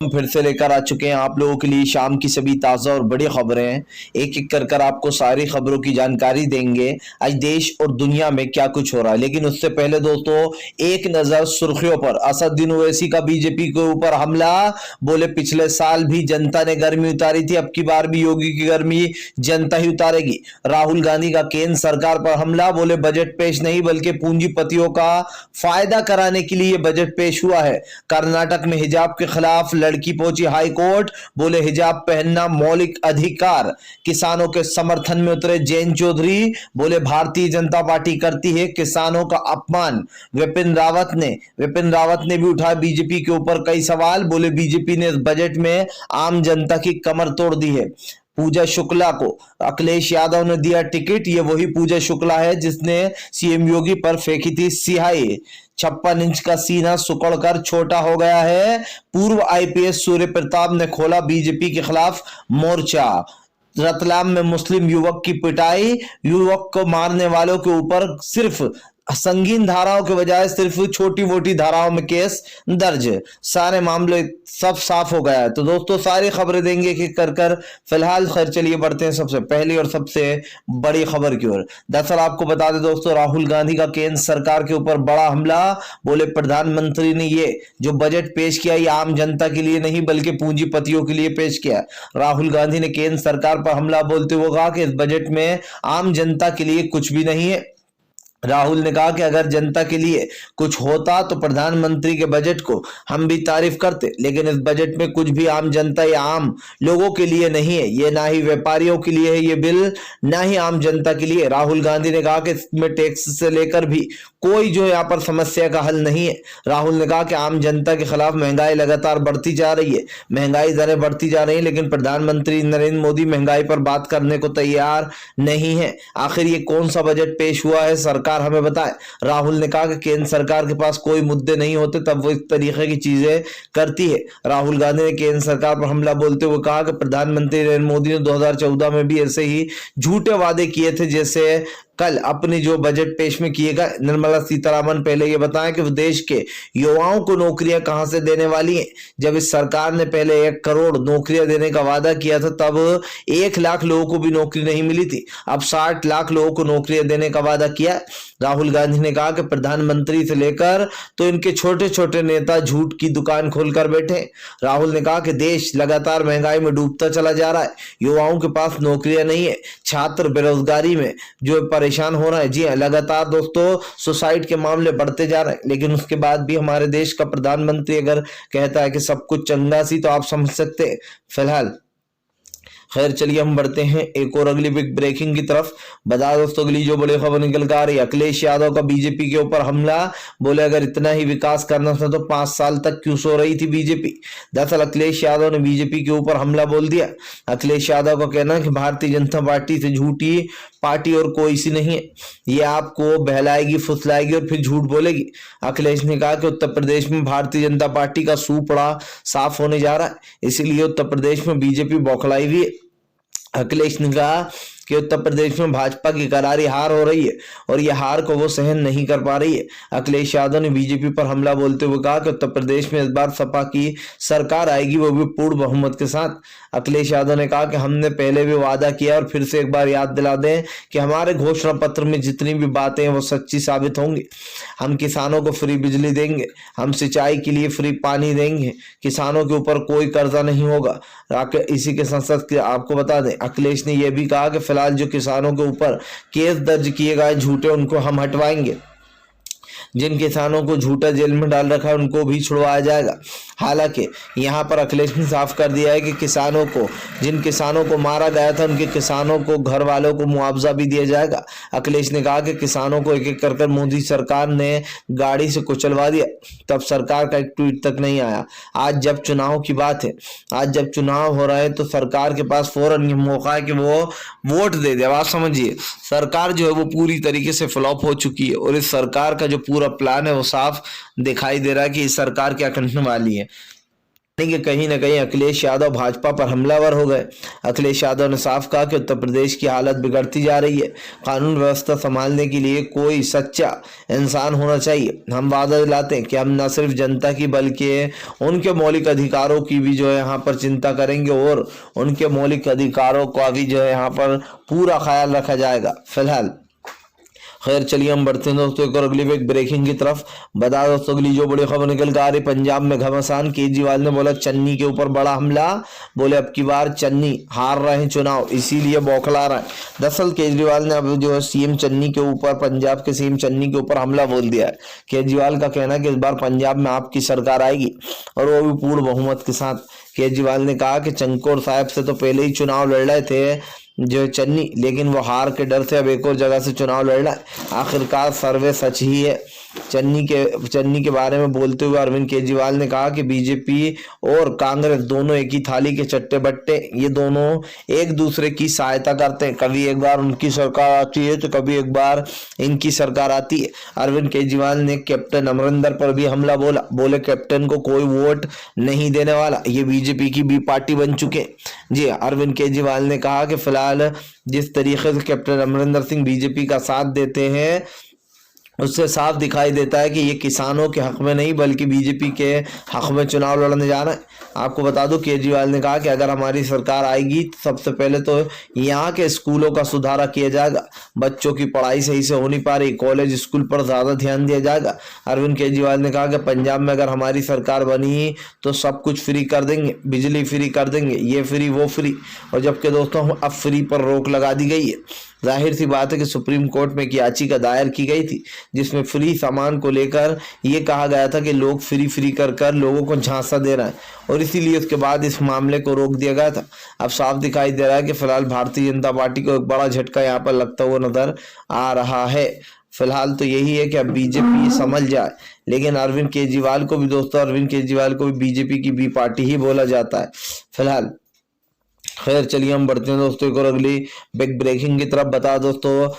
हम फिर से लेकर आ चुके हैं आप लोगों के लिए शाम की सभी ताज़ा और बड़ी खबरें। एक एक कर आपको सारी खबरों की जानकारी देंगे आज देश और दुनिया में क्या कुछ हो रहा है। लेकिन उससे पहले दोस्तों एक नजर सुर्खियों पर। असदुद्दीन ओवैसी का बीजेपी के ऊपर हमला। बोले पिछले साल भी जनता ने गर्मी उतारी थी, अब की बार भी योगी की गर्मी जनता ही उतारेगी। राहुल गांधी का केंद्र सरकार पर हमला। बोले बजट पेश नहीं बल्कि पूंजीपतियों का फायदा कराने के लिए बजट पेश हुआ है। कर्नाटक में हिजाब के खिलाफ लड़की पहुंची हाई कोर्ट। बोले हिजाब पहनना मौलिक अधिकार। किसानों के समर्थन में उतरे जैन चौधरी। बोले भारतीय जनता पार्टी करती है किसानों का अपमान। विपिन रावत ने भी उठाया बीजेपी के ऊपर कई सवाल। बोले बीजेपी ने इस बजट में आम जनता की कमर तोड़ दी है। पूजा शुक्ला को अखिलेश यादव ने दिया टिकट। ये वही पूजा शुक्ला है जिसने सीएम योगी पर फेंकी थी सिहाई। 56 इंच का सीना सुकड़कर छोटा हो गया है। पूर्व आईपीएस सूर्य प्रताप ने खोला बीजेपी के खिलाफ मोर्चा। रतलाम में मुस्लिम युवक की पिटाई। युवक को मारने वालों के ऊपर सिर्फ संगीन धाराओं के बजाय सिर्फ छोटी मोटी धाराओं में केस दर्ज। सारे मामले सब साफ हो गया है। तो दोस्तों सारी खबरें देंगे कि कर फिलहाल खैर चलिए बढ़ते हैं सबसे पहली और सबसे बड़ी खबर की ओर। दरअसल आपको बता दें दोस्तों, राहुल गांधी का केंद्र सरकार के ऊपर बड़ा हमला। बोले प्रधानमंत्री ने ये जो बजट पेश किया ये आम जनता के लिए नहीं बल्कि पूंजीपतियों के लिए पेश किया। राहुल गांधी ने केंद्र सरकार पर हमला बोलते हुए कहा कि इस बजट में आम जनता के लिए कुछ भी नहीं है। राहुल ने कहा कि अगर जनता के लिए कुछ होता तो प्रधानमंत्री के बजट को हम भी तारीफ करते, लेकिन इस बजट में कुछ भी आम जनता या आम लोगों के लिए नहीं है। ये ना ही व्यापारियों के लिए है ये बिल, ना ही आम जनता के लिए। राहुल गांधी ने कहा कि इसमें टैक्स से लेकर भी कोई जो यहाँ पर समस्या का हल नहीं है। राहुल ने कहा कि आम जनता के खिलाफ महंगाई लगातार बढ़ती जा रही है, महंगाई दरें बढ़ती जा रही है, लेकिन प्रधानमंत्री नरेंद्र मोदी महंगाई पर बात करने को तैयार नहीं है। आखिर ये कौन सा बजट पेश हुआ है, सरकार हमें बताए। राहुल ने कहा कि केंद्र सरकार के पास कोई मुद्दे नहीं होते तब वो इस तरीके की चीजें करती है। राहुल गांधी ने केंद्र सरकार पर हमला बोलते हुए कहा कि प्रधानमंत्री नरेंद्र मोदी ने 2014 में भी ऐसे ही झूठे वादे किए थे जैसे कल अपने जो बजट पेश में किएगा। निर्मला सीतारमण पहले ये बताएं कि देश के युवाओं को नौकरियां कहां से देने वाली हैं। जब इस सरकार ने पहले 1 करोड़ नौकरियां देने का वादा किया था तब 1 लाख लोगों को भी नौकरी नहीं मिली थी। अब 60 लाख लोगों को नौकरियां देने का वादा किया। राहुल गांधी ने कहा कि प्रधानमंत्री से लेकर तो इनके छोटे छोटे नेता झूठ की दुकान खोलकर बैठे। राहुल ने कहा कि देश लगातार महंगाई में डूबता चला जा रहा है, युवाओं के पास नौकरियां नहीं है, छात्र बेरोजगारी में जो परेशान हो रहा है। जी हाँ, लगातार दोस्तों सुसाइड के मामले बढ़ते जा रहे हैं, लेकिन उसके बाद भी हमारे देश का प्रधानमंत्री अगर कहता है कि सब कुछ चंगा सी तो आप समझ सकते हैं। फिलहाल खैर चलिए हम बढ़ते हैं एक और अगली बिग ब्रेकिंग की तरफ। बता दोस्तों अगली जो बड़ी खबर निकल कर आ रही है, अखिलेश यादव का बीजेपी के ऊपर हमला। बोले अगर इतना ही विकास करना था तो 5 साल तक क्यों सो रही थी बीजेपी। दरअसल अखिलेश यादव ने बीजेपी के ऊपर हमला बोल दिया। अखिलेश यादव का कहना है कि भारतीय जनता पार्टी से झूठी पार्टी और कोई सी नहीं है, ये आपको बहलाएगी फुसलाएगी और फिर झूठ बोलेगी। अखिलेश ने कहा कि उत्तर प्रदेश में भारतीय जनता पार्टी का सूपड़ा साफ होने जा रहा है, इसीलिए उत्तर प्रदेश में बीजेपी बौखलाई हुई है। अखिलेश ने कहा कि उत्तर प्रदेश में भाजपा की करारी हार हो रही है और यह हार को वो सहन नहीं कर पा रही है। अखिलेश यादव ने बीजेपी पर हमला बोलते हुए कहा कि उत्तर प्रदेश में इस बार सपा की सरकार आएगी, वो भी पूर्ण बहुमत के साथ। अखिलेश यादव ने कहा कि हमने पहले भी वादा किया और फिर से एक बार याद दिला दें कि हमारे घोषणा पत्र में जितनी भी बातें हैं वो सच्ची साबित होंगी। हम किसानों को फ्री बिजली देंगे, हम सिंचाई के लिए फ्री पानी देंगे, किसानों के ऊपर कोई कर्जा नहीं होगा। इसी के संसद के आपको बता दें अखिलेश ने यह भी कहा कि फिलहाल जो किसानों के ऊपर केस दर्ज किए गए झूठे उनको हम हटवाएंगे, जिन किसानों को झूठा जेल में डाल रखा है उनको भी छुड़वाया जाएगा। हालांकि यहां पर अखिलेश ने साफ कर दिया है कि जिन किसानों को मारा गया था उनके किसानों को घर वालों को मुआवजा भी दिया जाएगा। अखिलेश ने कहा कि किसानों को एक एक कर मोदी सरकार ने गाड़ी से कुचलवा दिया, तब सरकार का एक ट्वीट तक नहीं आया। आज जब चुनाव की बात है, आज जब चुनाव हो रहा है तो सरकार के पास फौरन ये मौका है कि वो वोट दे दे। आप समझिए सरकार जो है वो पूरी तरीके से फ्लॉप हो चुकी है और इस सरकार का जो पूरा प्लान है वो साफ दिखाई दे रहा है कि इस सरकार क्या करने वाली है। कि कहीं ना कहीं अखिलेश यादव भाजपा पर हमलावर हो गए। अखिलेश यादव ने साफ कहा कि उत्तर प्रदेश की हालत बिगड़ती जा रही है, कानून व्यवस्था संभालने के लिए कोई सच्चा इंसान होना चाहिए। हम वादा दिलाते हैं कि हम न सिर्फ जनता की बल्कि उनके मौलिक अधिकारों की भी जो है यहाँ पर चिंता करेंगे और उनके मौलिक अधिकारों का भी जो है यहाँ पर पूरा ख्याल रखा जाएगा। फिलहाल खैर चलिए हम बढ़ते हैं दोस्तों एक और अगली एक ब्रेकिंग की तरफ। बता दोस्तों अगली जो बड़ी खबर निकल कर आ रही, पंजाब में घमासान, केजरीवाल ने बोला चन्नी के ऊपर बड़ा हमला। बोले अब की बार चन्नी हार रहे हैं चुनाव, इसीलिए बौखला रहा है। दरअसल केजरीवाल ने अब जो है सीएम चन्नी के ऊपर, पंजाब के सीएम चन्नी के ऊपर हमला बोल दिया है। केजरीवाल का कहना है कि इस बार पंजाब में आपकी सरकार आएगी और वो भी पूर्ण बहुमत के साथ। केजरीवाल ने कहा कि चंकोर साहब से तो पहले ही चुनाव लड़ रहे थे जो चन्नी, लेकिन वो हार के डर से अब एक और जगह से चुनाव लड़ रहा है। आखिरकार सर्वे सच ही है। चन्नी के बारे में बोलते हुए अरविंद केजरीवाल ने कहा कि बीजेपी और कांग्रेस दोनों एक ही थाली के चट्टे बट्टे, ये दोनों एक दूसरे की सहायता करते हैं। कभी एक बार उनकी सरकार आती है तो कभी एक बार इनकी सरकार आती है। अरविंद केजरीवाल ने कैप्टन अमरिंदर पर भी हमला बोला। बोले कैप्टन को कोई वोट नहीं देने वाला, ये बीजेपी की बी पार्टी बन चुके। जी अरविंद केजरीवाल ने कहा कि फिलहाल जिस तरीके से कैप्टन अमरिंदर सिंह बीजेपी का साथ देते हैं उससे साफ दिखाई देता है कि ये किसानों के हक में नहीं बल्कि बीजेपी के हक में चुनाव लड़ने जा रहा है। आपको बता दूं केजरीवाल ने कहा कि अगर हमारी सरकार आएगी तो सबसे पहले तो यहाँ के स्कूलों का सुधारा किया जाएगा। बच्चों की पढ़ाई सही से हो नहीं पा रही, कॉलेज स्कूल पर ज्यादा ध्यान दिया जाएगा। अरविंद केजरीवाल ने कहा कि पंजाब में अगर हमारी सरकार बनी तो सब कुछ फ्री कर देंगे, बिजली फ्री कर देंगे, ये फ्री वो फ्री। और जबकि दोस्तों अब फ्री पर रोक लगा दी गई है। जाहिर सी बात है कि सुप्रीम कोर्ट में एक याचिका दायर की गई थी जिसमें फ्री सामान को लेकर ये कहा गया था कि लोग फ्री कर लोगों को झांसा दे रहा है और इसीलिए उसके बाद इस मामले को रोक दिया गया था। अब साफ दिखाई दे रहा है कि फिलहाल भारतीय जनता पार्टी को एक बड़ा झटका यहाँ पर लगता हुआ नजर आ रहा है। फिलहाल तो यही है कि अब बीजेपी संभल जाए, लेकिन अरविंद केजरीवाल को भी दोस्तों, अरविंद केजरीवाल को भी बीजेपी की बी पार्टी ही बोला जाता है। फिलहाल खैर चलिए हम बढ़ते हैं दोस्तों एक और अगली बिग ब्रेकिंग की तरफ। बता दोस्तों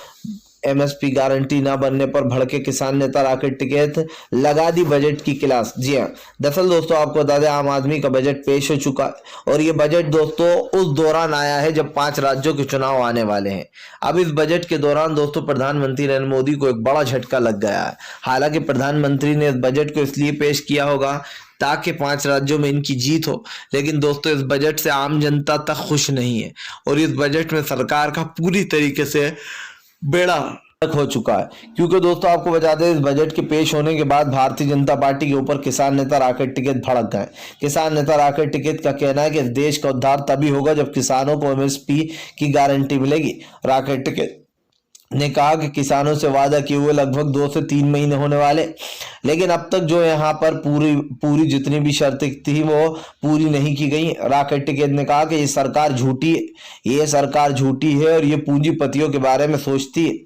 एमएसपी गारंटी ना बनने पर भड़के किसान नेता राकेश टिकैत, लगा दी बजट की क्लास। जी हाँ, दरअसल दोस्तों आपको बता दें आम आदमी का बजट पेश हो चुका है और ये बजट दोस्तों उस दौरान आया है जब 5 राज्यों के चुनाव आने वाले हैं। अब इस बजट के दौरान दोस्तों प्रधानमंत्री नरेंद्र मोदी को एक बड़ा झटका लग गया है। हालांकि प्रधानमंत्री ने इस बजट को इसलिए पेश किया होगा ताकि 5 राज्यों में इनकी जीत हो, लेकिन दोस्तों इस बजट से आम जनता तक खुश नहीं है और इस बजट में सरकार का पूरी तरीके से बेड़ा हो चुका है। क्योंकि दोस्तों आपको बता दें इस बजट के पेश होने के बाद भारतीय जनता पार्टी के ऊपर किसान नेता राकेश टिकैत भड़क गए। किसान नेता राकेश टिकैत का कहना है कि देश का उद्धार तभी होगा जब किसानों को एमएसपी की गारंटी मिलेगी। राकेश टिकैत ने कहा कि किसानों से वादा किए हुए लगभग 2 से 3 महीने होने वाले, लेकिन अब तक जो यहाँ पर पूरी जितनी भी शर्तें थी वो पूरी नहीं की गई। राकेश टिकैत ने कहा कि ये सरकार झूठी है, ये सरकार झूठी है और ये पूंजीपतियों के बारे में सोचती है।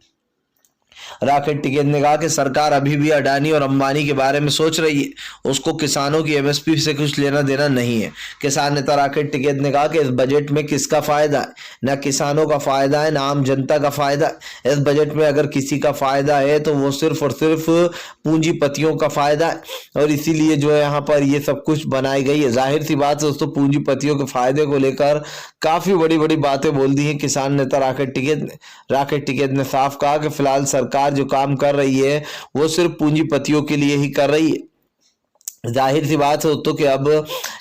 राकेश टिकैत ने कहा कि सरकार अभी भी अडानी और अंबानी के बारे में सोच रही है, उसको किसानों की एमएसपी से कुछ लेना देना नहीं है। किसान नेता राकेश टिकैत ने कहा कि इस बजट में किसका फायदा है, न किसानों का फायदा है, न आम जनता का फायदा है। इस बजट में अगर किसी का फायदा है तो वो सिर्फ और सिर्फ पूंजीपतियों का फायदा है और इसीलिए जो है यहाँ पर ये सब कुछ बनाई गई है। जाहिर सी बात है दोस्तों पूंजीपतियों के फायदे को लेकर काफी बड़ी बड़ी बातें बोल दी है किसान नेता राकेश टिकैत ने। राकेश टिकैत ने साफ कहा कि फिलहाल सरकार जो काम कर रही है वो सिर्फ पूंजीपतियों के लिए ही कर रही है। जाहिर सी बात है दोस्तों कि अब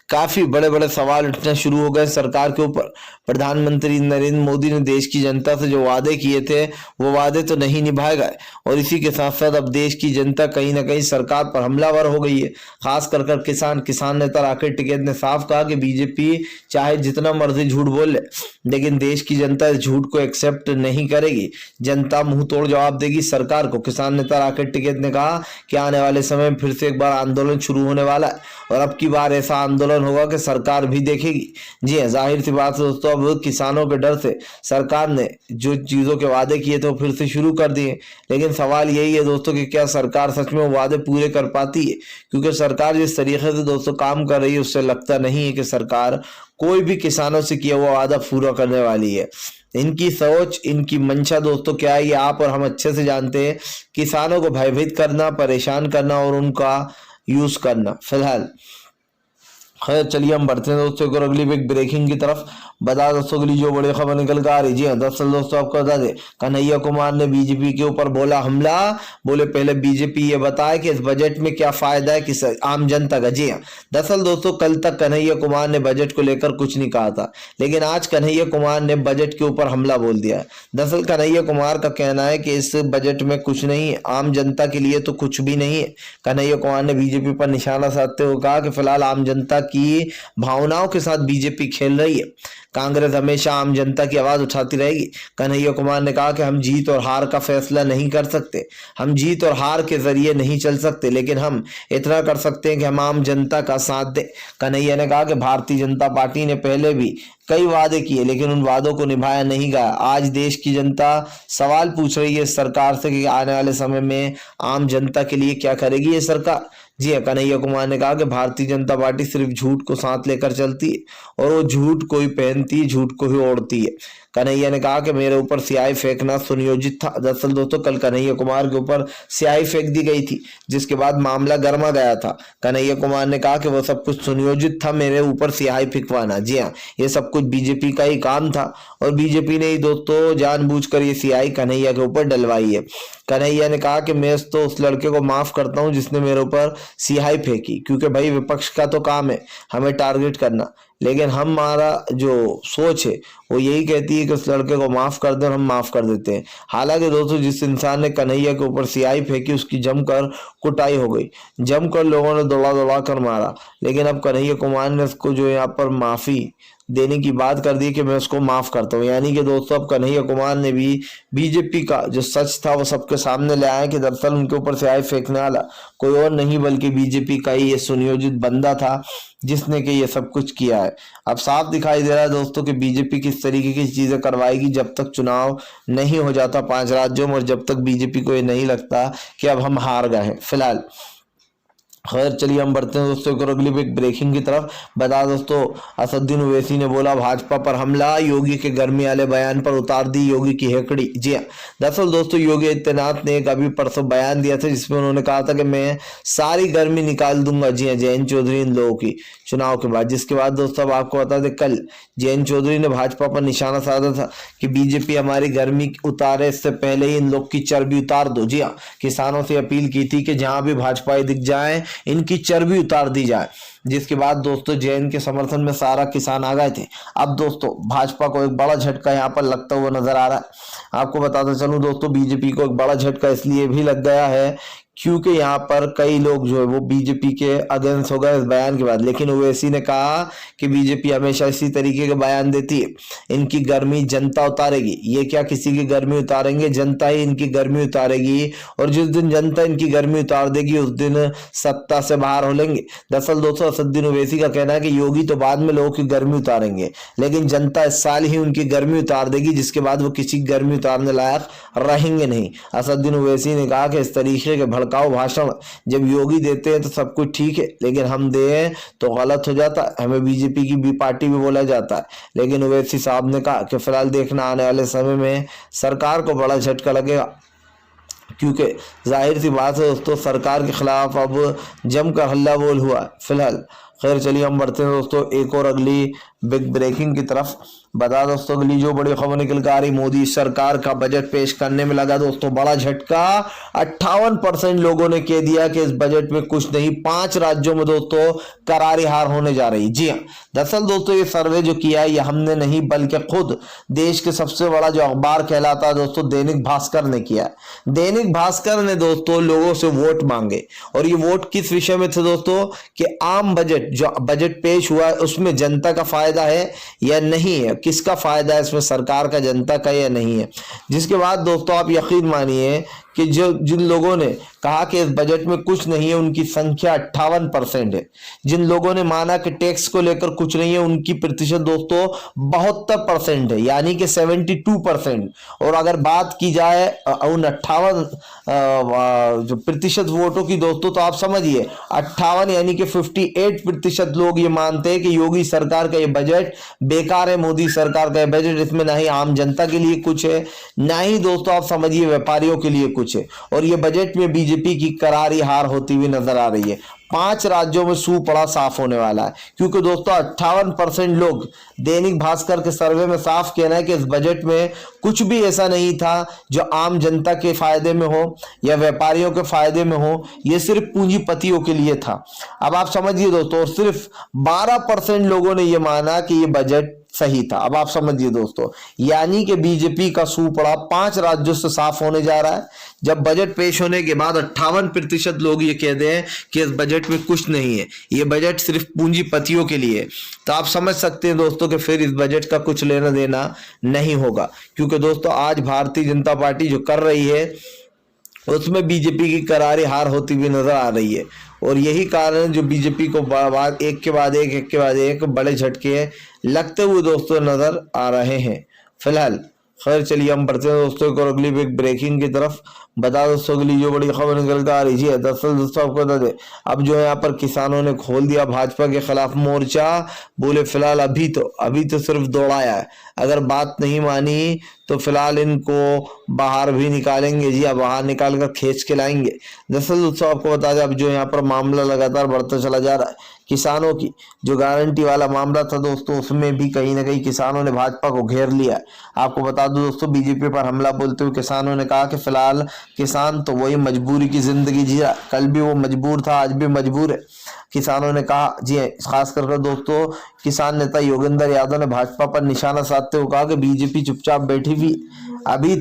काफी बड़े बड़े सवाल उठने शुरू हो गए सरकार के ऊपर। प्रधानमंत्री नरेंद्र मोदी ने देश की जनता से जो वादे किए थे वो वादे तो नहीं निभाए गए और इसी के साथ साथ अब देश की जनता कहीं ना कहीं सरकार पर हमलावर हो गई है, खास कर किसान नेता राकेश टिकैत ने साफ कहा कि बीजेपी चाहे जितना मर्जी झूठ बोल ले लेकिन देश की जनता इस झूठ को एक्सेप्ट नहीं करेगी, जनता मुंह तोड़ जवाब देगी सरकार को। किसान नेता राकेश टिकैत ने कहा कि आने वाले समय में फिर से एक बार आंदोलन शुरू होने वाला है और अब की बार ऐसा आंदोलन होगा कि सरकार भी देखेगी। जी जाहिर सी बात है दोस्तों अब किसानों के डर से सरकार ने जो चीजों के वादे किए थे वो फिर से शुरू कर दिए, लेकिन सवाल यही है दोस्तों कि क्या सरकार सच में वादे पूरे कर पाती है, क्योंकि सरकार जिस तरीके से दोस्तों काम कर रही है उससे लगता नहीं है कि सरकार कोई भी किसानों से किया हुआ वादा पूरा करने वाली है। इनकी सोच, इनकी मंशा दोस्तों क्या है ये आप और हम अच्छे से जानते हैं, किसानों को भयभीत करना, परेशान करना और उनका यूज करना। फिलहाल खैर चलिए हम बढ़ते हैं दोस्तों एक और अगली बिग ब्रेकिंग की तरफ। बता दोस्तों अगली जो बड़ी खबर निकल कर आ रही, जी हाँ दरअसल दोस्तों आपको बता दें कन्हैया कुमार ने बीजेपी के ऊपर बोला हमला। बोले पहले बीजेपी ये बताए कि इस बजट में क्या फायदा है किस आम जनता का। जी हाँ दरअसल दोस्तों कल तक कन्हैया कुमार ने बजट को लेकर कुछ नहीं कहा था, लेकिन आज कन्हैया कुमार ने बजट के ऊपर हमला बोल दिया है। दरअसल कन्हैया कुमार का कहना है कि इस बजट में कुछ नहीं है, आम जनता के लिए तो कुछ भी नहीं है। कन्हैया कुमार ने बीजेपी पर निशाना साधते हुए कहा कि फिलहाल आम जनता की भावनाओं के साथ बीजेपी खेल रही है, कांग्रेस हमेशा आम जनता की आवाज उठाती रहेगी। कन्हैया कुमार ने कहा कि हम जीत और हार का फैसला नहीं कर सकते, हम जीत और हार के जरिए नहीं चल सकते, लेकिन हम इतना कर सकते हैं कि हम आम जनता का साथ दें। कन्हैया ने कहा कि भारतीय जनता पार्टी ने पहले भी कई वादे किए, लेकिन उन वादों को निभाया नहीं गया। आज देश की जनता सवाल पूछ रही है सरकार से कि आने वाले समय में आम जनता के लिए क्या करेगी ये सरकार। जी हाँ कन्हैया कुमार ने कहा कि भारतीय जनता पार्टी सिर्फ झूठ को साथ लेकर चलती है और वो झूठ को ही पहनती है, झूठ को ही ओढ़ती है। कन्हैया ने कहा कि मेरे ऊपर स्याही फेंकना सुनियोजित था। दरअसल दोस्तों कल कन्हैया कुमार के ऊपर स्याही फेंक दी गई थी, जिसके बाद मामला गर्मा गया था। कन्हैया कुमार ने कहा कि वो सब कुछ सुनियोजित था, मेरे ऊपर स्याही फेंकवाना। जी हाँ ये सब कुछ बीजेपी का ही काम था और बीजेपी ने ही दोस्तों जानबूझकर ये स्याही कन्हैया के ऊपर डलवाई है। कन्हैया ने कहा कि मैं तो उस लड़के को माफ करता हूं जिसने मेरे ऊपर स्याही फेंकी, क्योंकि भाई विपक्ष का तो काम है हमें टारगेट करना, लेकिन हमारा जो सोच है वो यही कहती है कि उस लड़के को माफ कर दे और हम माफ कर देते हैं। हालांकि दोस्तों जिस इंसान ने कन्हैया के ऊपर स्याही फेंकी उसकी जमकर कुटाई हो गई, जमकर लोगों ने दौड़ा दौड़ा कर मारा, लेकिन अब कन्हैया कुमार ने उसको जो यहाँ पर माफी देने की बात कर दी कि मैं उसको माफ करता हूँ। यानी कि दोस्तों अब कन्हैया कुमार ने भी बीजेपी का जो सच था वो सबके सामने ले आया कि दरअसल उनके ऊपर स्याही फेंकने वाला कोई और नहीं बल्कि बीजेपी का ही ये सुनियोजित बंदा था जिसने कि ये सब कुछ किया है। अब साफ दिखाई दे रहा है दोस्तों कि बीजेपी किस तरीके की चीजें करवाएगी जब तक चुनाव नहीं हो जाता 5 राज्यों में और जब तक बीजेपी को ये नहीं लगता कि अब हम हार गए हैं फिलहाल। खैर चलिए हम बढ़ते हैं दोस्तों एक और अगली बिग ब्रेकिंग की तरफ। बता दोस्तों असदुद्दीन ओवैसी ने बोला भाजपा पर हमला, योगी के गर्मी वाले बयान पर उतार दी योगी की हेकड़ी। जी हाँ दरअसल दोस्तों योगी आदित्यनाथ ने एक अभी परसों बयान दिया था जिसमें उन्होंने कहा था कि मैं सारी गर्मी निकाल दूंगा। जी हाँ जयंत चौधरी इन लोगों की चुनाव के बाद, जिसके बाद दोस्तों अब आपको बता दें कल जयंत चौधरी ने भाजपा पर निशाना साधा था कि बीजेपी हमारी गर्मी उतारे इससे पहले ही इन लोग की चर्बी उतार दो। जी हाँ किसानों से अपील की थी कि जहां भी भाजपा दिख जाए इनकी चर्बी उतार दी जाए, जिसके बाद दोस्तों जैन के समर्थन में सारा किसान आ गए थे। अब दोस्तों भाजपा को एक बड़ा झटका यहाँ पर लगता हुआ नजर आ रहा है। आपको बताता चलूं दोस्तों बीजेपी को एक बड़ा झटका इसलिए भी लग गया है क्योंकि यहाँ पर कई लोग जो है वो बीजेपी के अगेंस्ट हो गए इस बयान के बाद, लेकिन ओवैसी ने कहा कि बीजेपी हमेशा इसी तरीके के बयान देती है, इनकी गर्मी जनता उतारेगी। ये क्या किसी की गर्मी उतारेंगे, जनता ही इनकी गर्मी उतारेगी और जिस दिन जनता इनकी गर्मी उतार देगी उस दिन सत्ता से बाहर हो लेंगे। दरअसल दोस्तों असदुद्दीन ओवैसी का कहना है कि योगी तो बाद में लोगों की गर्मी उतारेंगे, लेकिन जनता इस साल ही उनकी गर्मी उतार देगी, जिसके बाद वो किसी गर्मी उतारने लायक रहेंगे नहीं। असदुद्दीन ओवैसी ने कहा कि इस तरीके के भड़काऊ भाषण जब योगी देते हैं तो सब कुछ ठीक है, लेकिन हम दें तो गलत हो जाता है, हमें बीजेपी की बी पार्टी भी बोला जाता है। लेकिन ओवैसी साहब ने कहा कि फिलहाल देखना आने वाले समय में सरकार को बड़ा झटका लगेगा, क्योंकि जाहिर सी बात है दोस्तों सरकार के खिलाफ अब जमकर हल्ला बोल हुआ है फिलहाल। खैर चलिए हम बढ़ते हैं दोस्तों एक और अगली बिग ब्रेकिंग की तरफ। बता दोस्तों अगली जो बड़ी खबर निकल कर आ रही, मोदी सरकार का बजट पेश करने में लगा दोस्तों बड़ा झटका। 58% लोगों ने कह दिया कि इस बजट में कुछ नहीं, 5 राज्यों में दोस्तों करारी हार होने जा रही। जी हाँ दरअसल दोस्तों ये सर्वे जो किया है ये हमने नहीं बल्कि खुद देश के सबसे बड़ा जो अखबार कहलाता है दोस्तों दैनिक भास्कर ने किया है। दैनिक भास्कर ने दोस्तों लोगों से वोट मांगे और ये वोट किस विषय में थे दोस्तों कि आम बजट जो बजट पेश हुआ है उसमें जनता का फायदा है या नहीं है, किसका फायदा है इसमें, सरकार का जनता का या नहीं है। जिसके बाद दोस्तों आप यकीन मानिए कि जो जिन लोगों ने कहा कि इस बजट में कुछ नहीं है उनकी संख्या 58% है। जिन लोगों ने माना कि टैक्स को लेकर कुछ नहीं है उनकी प्रतिशत दोस्तों 72% है, यानी कि 72%। और अगर बात की जाए उन 58 जो प्रतिशत वोटों की दोस्तों तो आप समझिए 58 यानी कि 58% लोग ये मानते हैं कि योगी सरकार का ये बजट बेकार है, मोदी सरकार का ये बजट इसमें ना ही आम जनता के लिए कुछ है ना ही दोस्तों आप समझिए व्यापारियों के लिए कुछ है। और ये बजट में बीजेपी बीजेपी की करारी हार होती हुई नजर आ रही है। 5 राज्यों में सूपड़ा साफ होने वाला है, क्योंकि दोस्तों 58% लोग, दैनिक भास्कर के सर्वे में साफ कहना है कि इस बजट में कुछ भी ऐसा नहीं था जो आम जनता के फायदे में हो या व्यापारियों के फायदे में हो, ये सिर्फ पूंजीपतियों के लिए था। अब आप समझिए दोस्तों, सिर्फ 12% लोगों ने यह माना कि ये बजट सही था। अब आप समझिए दोस्तों, यानी कि बीजेपी का सूपड़ा 5 राज्यों से साफ होने जा रहा है। जब बजट पेश होने के बाद 58% लोग ये कह दें कि इस बजट में कुछ नहीं है, ये बजट सिर्फ पूंजीपतियों के लिए है, तो आप समझ सकते हैं दोस्तों कि फिर इस बजट का कुछ लेना देना नहीं होगा। क्योंकि दोस्तों आज भारतीय जनता पार्टी जो कर रही है उसमें बीजेपी की करारी हार होती हुई नजर आ रही है, और यही कारण जो बीजेपी को एक के बाद एक बड़े झटके लगते हुए दोस्तों नजर आ रहे हैं फिलहाल। खैर चलिए हम बढ़ते हैं दोस्तों को अगली एक ब्रेकिंग की तरफ। बता दोस्तों अगली जो बड़ी खबर निकल कर आ रही है, दरअसल दोस्तों आपको बता दें, अब जो है यहाँ पर किसानों ने खोल दिया भाजपा के खिलाफ मोर्चा। बोले फिलहाल अभी तो सिर्फ दौड़ाया है, अगर बात नहीं मानी तो फिलहाल इनको बाहर भी निकालेंगे जी, अब बाहर निकाल कर खींच के लाएंगे। दरअसल दोस्तों आपको बता दें, अब जो यहाँ पर मामला लगातार बढ़ता चला जा रहा है। किसानों की जो गारंटी वाला मामला था दोस्तों, उसमें भी कहीं ना कहीं किसानों ने भाजपा को घेर लिया है। आपको बता दूं दोस्तों, बीजेपी पर हमला बोलते हुए किसानों ने कहा कि फिलहाल किसान तो वही मजबूरी की जिंदगी जी रहा, कल भी वो मजबूर था, आज भी मजबूर है। किसानों ने कहा जी, खास कर दोस्तों किसान नेता योगेंद्र यादव ने भाजपा पर निशाना साधते हुए कहा कि बीजेपी चुपचाप बैठी हुई, अभी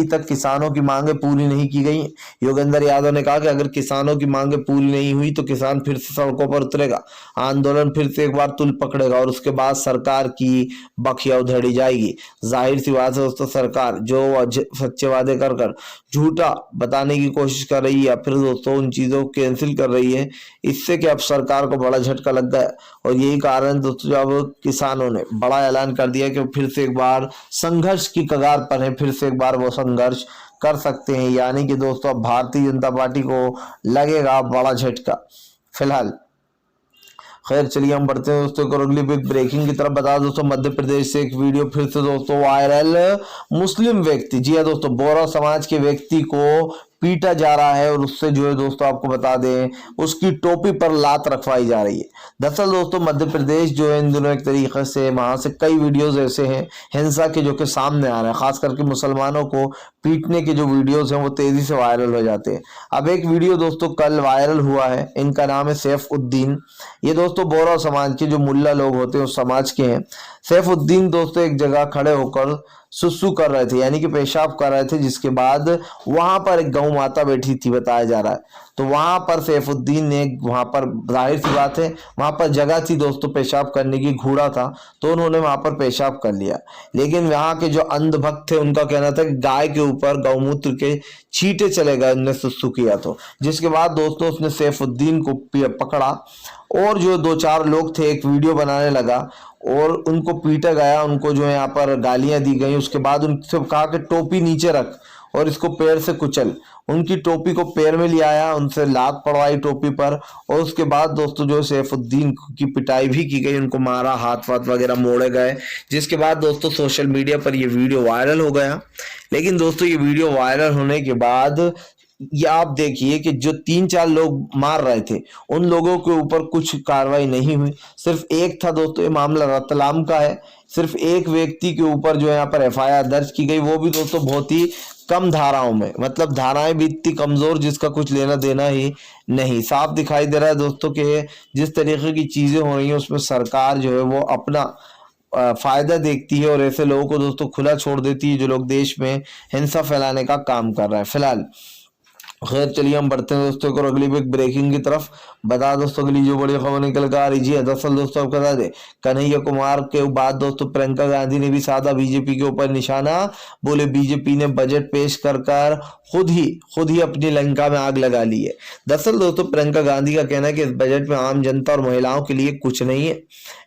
तक किसानों की मांगे पूरी नहीं की गई। योगेंद्र यादव ने कहा कि अगर किसानों की मांगे पूरी नहीं हुई तो किसान फिर से सड़कों पर उतरेगा, आंदोलन फिर से एक बार तुल पकड़ेगा और उसके बाद सरकार की बखिया उधेड़ी जाएगी। जाहिर सी बात है दोस्तों, सरकार जो सच्चे वादे कर कर झूठा बताने की कोशिश कर रही है या फिर दोस्तों उन चीजों को कैंसिल कर रही है, इससे कि अब सरकार को बड़ा झटका लग गया। और यही कारण दोस्तों जब किसानों ने बड़ा ऐलान कर दिया कि फिर से एक बार संघर्ष की कगार पर है, फिर से एक बार वो संघर्ष कर सकते हैं। यानी कि दोस्तों अब भारतीय जनता पार्टी को लगेगा बड़ा झटका फिलहाल। खैर चलिए हम बढ़ते हैं दोस्तों को अगली बिग ब्रेकिंग की तरफ। बता दोस्तों, मध्य प्रदेश से एक वीडियो फिर से दोस्तों वायरल। मुस्लिम व्यक्ति, जी हाँ दोस्तों, बोहरा समाज के व्यक्ति को पीटा जा रहा है और उससे जो है दोस्तों आपको बता दें उसकी टोपी पर लात रखवाई जा रही है। दरअसल दोस्तों मध्य प्रदेश जो है इन दिनों एक तरीके से वहां से कई वीडियोस ऐसे हैं हिंसा के जो कि सामने आ रहे हैं, खास करके मुसलमानों को पीटने के जो वीडियोस हैं वो तेजी से वायरल हो जाते हैं। अब एक वीडियो दोस्तों कल वायरल हुआ है, इनका नाम है सैफुद्दीन। ये दोस्तों बोहरा समाज के जो मुल्ला लोग होते हैं उस समाज के हैं। सैफुद्दीन दोस्तों एक जगह खड़े होकर सुसु कर रहे थे, यानी कि पेशाब कर रहे थे, जिसके बाद वहां पर एक गौ माता बैठी थी बताया जा रहा है। तो वहां पर सैफुद्दीन ने, वहां पर जाहिर सी बात है वहां पर जगह थी दोस्तों पेशाब करने की, घूड़ा था, तो उन्होंने वहां पर पेशाब कर लिया। लेकिन वहां के जो अंधभक्त थे उनका कहना था कि गाय के ऊपर गौमूत्र के छींटे चले गए, उनने सुसु किया तो। जिसके बाद दोस्तों उसने सैफुद्दीन को पकड़ा और जो 2-4 लोग थे एक वीडियो बनाने लगा और उनको पीटा गया, उनको जो है यहाँ पर गालियां दी गई। उसके बाद उनसे कहा कि टोपी नीचे रख और इसको पैर से कुचल। उनकी टोपी को पैर में ले आया, उनसे लात पड़वाई टोपी पर, और उसके बाद दोस्तों जो सैफुद्दीन की पिटाई भी की गई, उनको मारा, हाथ वाथ वगैरह मोड़े गए। जिसके बाद दोस्तों सोशल मीडिया पर ये वीडियो वायरल हो गया। लेकिन दोस्तों ये वीडियो वायरल होने के बाद ये आप देखिए कि जो 3-4 लोग मार रहे थे उन लोगों के ऊपर कुछ कार्रवाई नहीं हुई। सिर्फ एक था दोस्तों, ये मामला रतलाम का है, सिर्फ एक व्यक्ति के ऊपर जो यहाँ पर FIR दर्ज की गई, वो भी दोस्तों बहुत ही कम धाराओं में, मतलब धाराएं भी इतनी कमजोर जिसका कुछ लेना देना ही नहीं। साफ दिखाई दे रहा है दोस्तों कि जिस तरीके की चीजें हो रही हैं उसमें सरकार जो है वो अपना फायदा देखती है और ऐसे लोगों को दोस्तों खुला छोड़ देती है जो लोग देश में हिंसा फैलाने का काम कर रहे हैं फिलहाल। खैर चलिए हम बढ़ते हैं दोस्तों को अगली बिग ब्रेकिंग की तरफ। बता दोस्तों अगली जो बड़ी खबर निकल कर आ रही है, दरअसल दोस्तों आपको बता दें कन्हैया कुमार के बाद दोस्तों प्रियंका गांधी ने भी साधा बीजेपी के ऊपर निशाना। बोले बीजेपी ने बजट पेश कर खुद ही अपनी लंका में आग लगा ली है। दरअसल दोस्तों प्रियंका गांधी का कहना है कि इस बजट में आम जनता और महिलाओं के लिए कुछ नहीं है।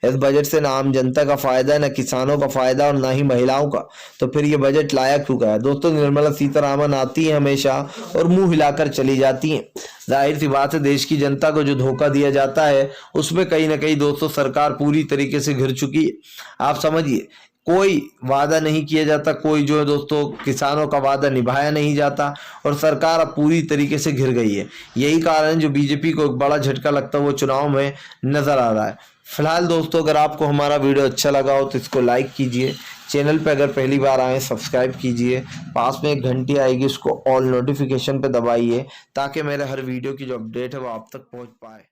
इस बजट से ना आम जनता का फायदा है, ना किसानों का फायदा और ना ही महिलाओं का, तो फिर ये बजट लाया क्यों गया। दोस्तों निर्मला सीतारामन आती है हमेशा और मुंह हिलाकर चली जाती हैं। जाहिर सी बात है देश की जनता को जो धोखा दिया जाता है उसमें कहीं ना कहीं दोस्तों सरकार पूरी तरीके से घिर चुकी है। आप समझिए कोई वादा नहीं किया जाता, कोई जो है दोस्तों किसानों का वादा निभाया नहीं जाता और सरकार अब पूरी तरीके से घिर गई है। यही कारण जो बीजेपी को एक बड़ा झटका लगता है वो चुनाव में नजर आ रहा है। फिलहाल दोस्तों अगर आपको हमारा वीडियो अच्छा लगा हो तो इसको लाइक कीजिए, चैनल पे अगर पहली बार आए सब्सक्राइब कीजिए, पास में एक घंटी आएगी उसको ऑल नोटिफिकेशन पे दबाइए ताकि मेरे हर वीडियो की जो अपडेट है वो आप तक पहुंच पाए।